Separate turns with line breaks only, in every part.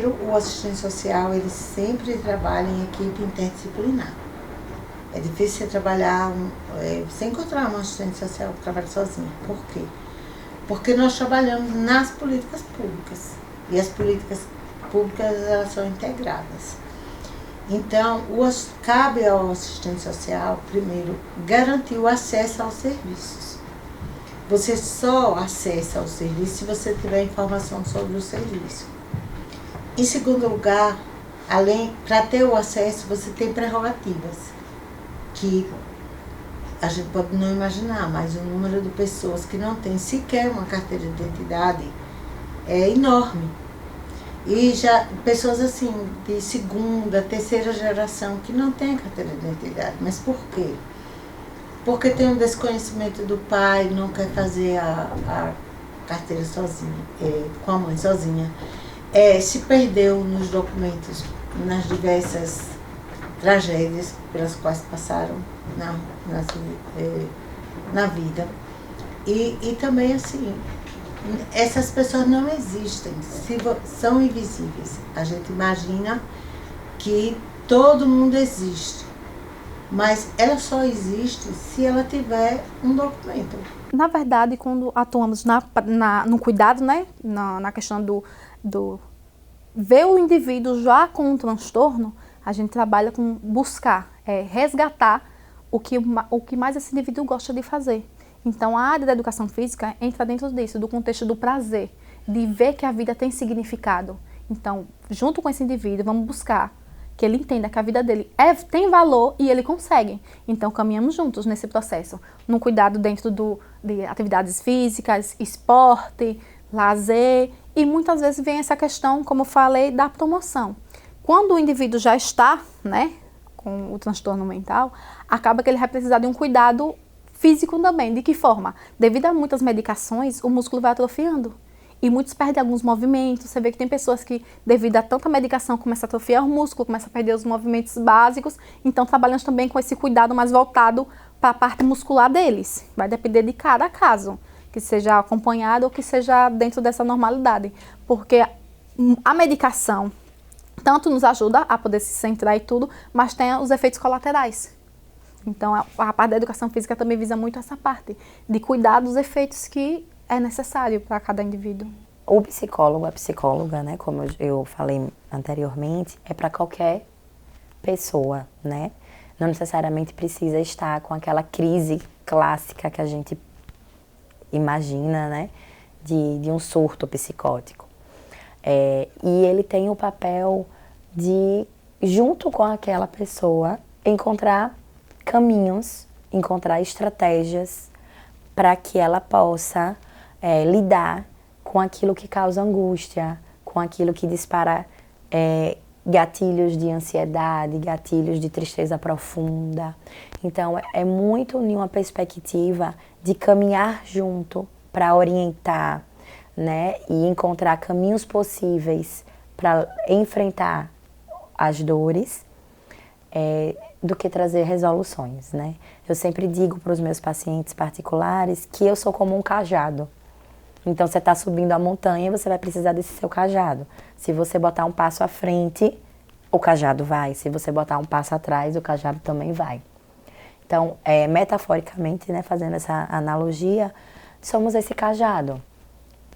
Primeiro, o assistente social, ele sempre trabalha em equipe interdisciplinar. É difícil você trabalhar, você encontrar um assistente social que trabalha sozinho. Por quê? Porque nós trabalhamos nas políticas públicas. E as políticas públicas, elas são integradas. Então, cabe ao assistente social, primeiro, garantir o acesso aos serviços. Você só acessa o serviço se você tiver informação sobre o serviço. Em segundo lugar, para ter o acesso, você tem prerrogativas, que a gente pode não imaginar, mas o número de pessoas que não tem sequer uma carteira de identidade é enorme. E já pessoas assim, de segunda, terceira geração, que não têm carteira de identidade. Mas por quê? Porque tem um desconhecimento do pai, não quer fazer a carteira sozinha, com a mãe sozinha. Se perdeu nos documentos, nas diversas tragédias pelas quais passaram na vida. E também, assim, essas pessoas não existem, são invisíveis. A gente imagina que todo mundo existe, mas ela só existe se ela tiver um documento.
Na verdade, quando atuamos no cuidado, né, na questão do ver o indivíduo já com um transtorno, a gente trabalha com buscar, resgatar o que mais esse indivíduo gosta de fazer. Então, a área da educação física entra dentro disso, do contexto do prazer, de ver que a vida tem significado. Então, junto com esse indivíduo, vamos buscar que ele entenda que a vida dele tem valor e ele consegue. Então, caminhamos juntos nesse processo, no cuidado dentro de atividades físicas, esporte, lazer, e muitas vezes vem essa questão, como eu falei, da promoção. Quando o indivíduo já está, né, com o transtorno mental, acaba que ele vai precisar de um cuidado físico também. De que forma? Devido a muitas medicações, o músculo vai atrofiando. E muitos perdem alguns movimentos. Você vê que tem pessoas que, devido a tanta medicação, começam a atrofiar o músculo, começam a perder os movimentos básicos. Então, trabalhamos também com esse cuidado mais voltado para a parte muscular deles. Vai depender de cada caso, que seja acompanhado ou que seja dentro dessa normalidade. Porque a medicação tanto nos ajuda a poder se centrar e tudo, mas tem os efeitos colaterais. Então, a parte da educação física também visa muito essa parte, de cuidar dos efeitos que é necessário para cada indivíduo.
O psicólogo, a psicóloga, né, como eu falei anteriormente, é para qualquer pessoa, né? Não necessariamente precisa estar com aquela crise clássica que a gente imagina, né, de um surto psicótico. E ele tem o papel de, junto com aquela pessoa, encontrar caminhos, encontrar estratégias para que ela possa lidar com aquilo que causa angústia, com aquilo que dispara gatilhos de ansiedade, gatilhos de tristeza profunda. Então, é muito em uma perspectiva de caminhar junto para orientar, né, e encontrar caminhos possíveis para enfrentar as dores, do que trazer resoluções, né? Eu sempre digo para os meus pacientes particulares que eu sou como um cajado. Então, você está subindo a montanha, você vai precisar desse seu cajado. Se você botar um passo à frente, o cajado vai. Se você botar um passo atrás, o cajado também vai. Então, metaforicamente, né, fazendo essa analogia, somos esse cajado,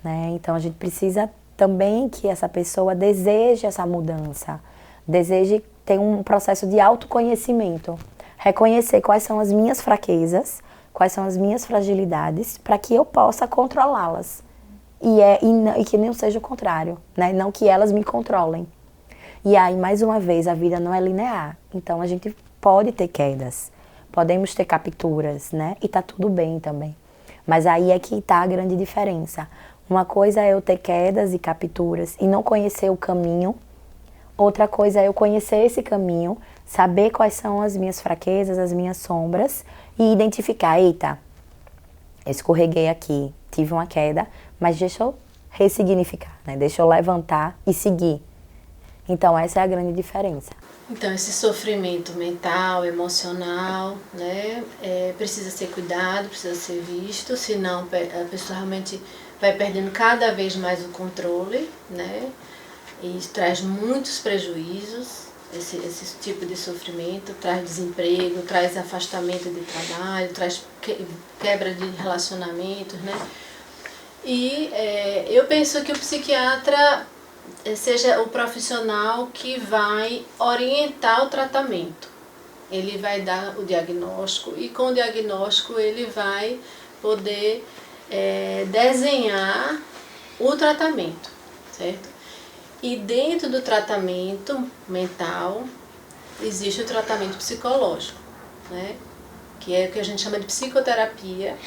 né? Então, a gente precisa também que essa pessoa deseje essa mudança, deseje ter um processo de autoconhecimento, reconhecer quais são as minhas fraquezas, quais são as minhas fragilidades, para que eu possa controlá-las. E que não seja o contrário, né? Não que elas me controlem. E aí, mais uma vez, a vida não é linear. Então, a gente pode ter quedas, podemos ter capturas, né? E tá tudo bem também. Mas aí é que tá a grande diferença. Uma coisa é eu ter quedas e capturas e não conhecer o caminho. Outra coisa é eu conhecer esse caminho, saber quais são as minhas fraquezas, as minhas sombras e identificar, eita, escorreguei aqui, tive uma queda, mas deixa eu ressignificar, né? Deixa eu levantar e seguir. Então, essa é a grande diferença.
Então, esse sofrimento mental, emocional, né, precisa ser cuidado, precisa ser visto, senão a pessoa realmente vai perdendo cada vez mais o controle, né? E isso traz muitos prejuízos, esse tipo de sofrimento, traz desemprego, traz afastamento de trabalho, traz quebra de relacionamentos, né? E eu penso que o psiquiatra seja o profissional que vai orientar o tratamento. Ele vai dar o diagnóstico e com o diagnóstico ele vai poder desenhar o tratamento, certo? E dentro do tratamento mental existe o tratamento psicológico, né? Que é o que a gente chama de psicoterapia,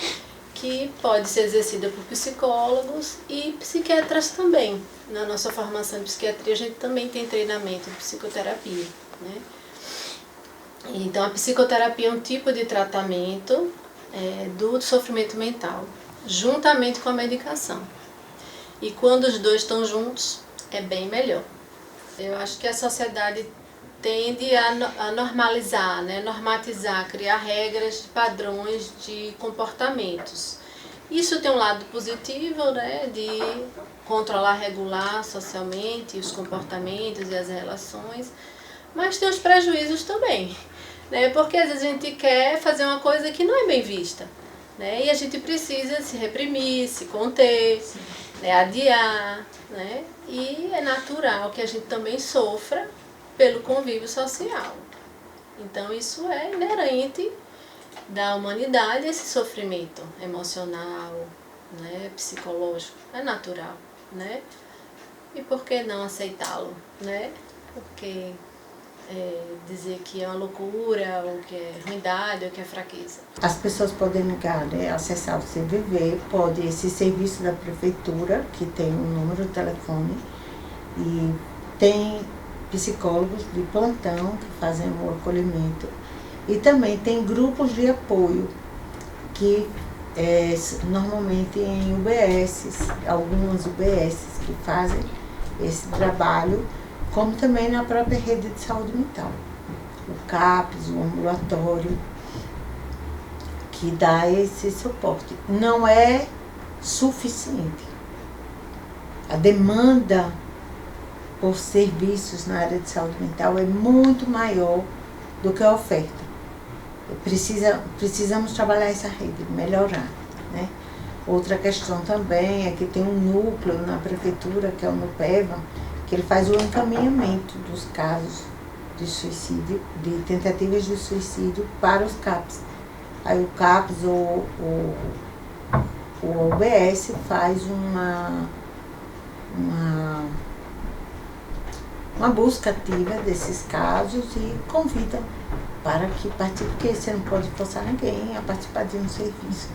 que pode ser exercida por psicólogos e psiquiatras também. Na nossa formação de psiquiatria a gente também tem treinamento de psicoterapia, né? Então a psicoterapia é um tipo de tratamento do sofrimento mental, juntamente com a medicação. E quando os dois estão juntos, é bem melhor. Eu acho que a sociedade tende a normalizar, né? Normatizar, criar regras, padrões de comportamentos. Isso tem um lado positivo, né? De controlar, regular socialmente os comportamentos e as relações, mas tem os prejuízos também, né? Porque às vezes a gente quer fazer uma coisa que não é bem vista, né? E a gente precisa se reprimir, se conter, né? Adiar, né? E é natural que a gente também sofra pelo convívio social. Então isso é inerente da humanidade, esse sofrimento emocional, né? Psicológico, é natural, né? E por que não aceitá-lo, né? Porque dizer que é uma loucura, ou que é ruindade, ou que é fraqueza.
As pessoas podem ligar, né, acessar o CVV, pode esse serviço da prefeitura, que tem um número de telefone, e tem psicólogos de plantão que fazem o acolhimento. E também tem grupos de apoio, que normalmente em UBSs, algumas UBSs que fazem esse trabalho, como também na própria rede de saúde mental. O CAPS, o ambulatório, que dá esse suporte. Não é suficiente. A demanda por serviços na área de saúde mental é muito maior do que a oferta. Precisamos trabalhar essa rede, melhorar, né? Outra questão também é que tem um núcleo na prefeitura, que é o NUPEVA, que ele faz o encaminhamento dos casos de suicídio, de tentativas de suicídio para os CAPs. Aí o CAPs ou o UBS faz uma busca ativa desses casos e convida para que participe, porque você não pode forçar ninguém a participar de um serviço.